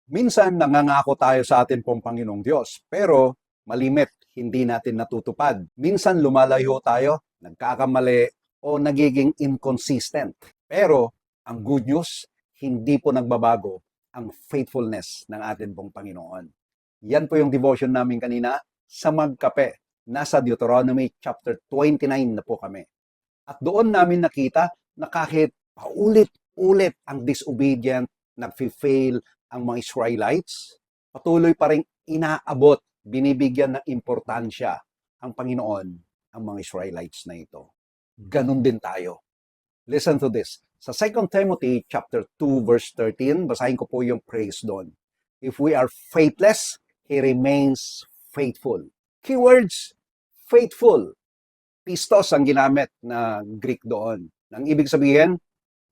Minsan nangangako tayo sa atin pong Panginoong Diyos, pero malimit, hindi natin natutupad. Minsan lumalayo tayo, nagkakamali, o nagiging inconsistent. Pero ang good news, hindi po nagbabago ang faithfulness ng atin pong Panginoon. Yan po yung devotion namin kanina sa Magkape. Nasa Deuteronomy chapter 29 na po kami. At doon namin nakita na kahit paulit-ulit ang disobedient, nag-fail ang mga Israelites, patuloy pa rin inaabot, binibigyan ng importansya ang Panginoon ang mga Israelites na ito. Ganon din tayo. Listen to this. Sa 2 Timothy chapter 2 verse 13, basahin ko po yung praise doon. If we are faithless, He remains faithful. Keywords, faithful. Pistos ang ginamit na Greek doon. Ang ibig sabihin,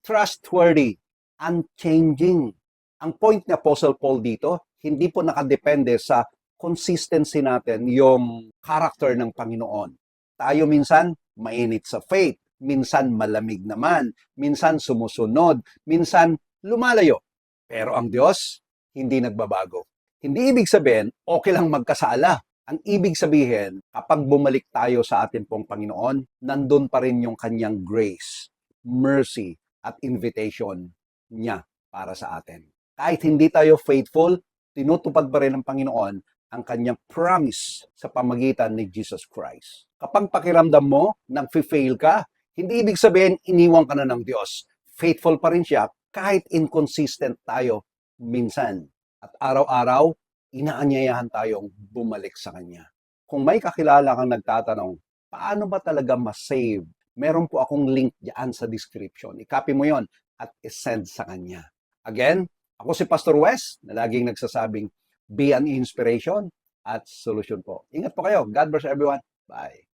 trustworthy, unchanging. Ang point ni Apostle Paul dito, hindi po nakadepende sa consistency natin yung character ng Panginoon. Tayo minsan mainit sa faith, minsan malamig naman, minsan sumusunod, minsan lumalayo. Pero ang Diyos, hindi nagbabago. Hindi ibig sabihin, okay lang magkasala. Ang ibig sabihin, kapag bumalik tayo sa atin pong Panginoon, nandun pa rin yung kanyang grace, mercy, at invitation niya para sa atin. Kahit hindi tayo faithful, tinutupad pa rin ng Panginoon ang kanyang promise sa pamagitan ni Jesus Christ. Kapag pakiramdam mo, nag-fail ka, hindi ibig sabihin, iniwan ka na ng Diyos. Faithful pa rin siya kahit inconsistent tayo minsan. At araw-araw, inaanyayahan tayong bumalik sa Kanya. Kung may kakilala kang nagtatanong, paano ba talaga ma-save? Meron po akong link diyan sa description. I-copy mo yon at isend sa Kanya. Again, ako si Pastor Wes, na laging nagsasabing, be an inspiration at solution po. Ingat po kayo. God bless everyone. Bye.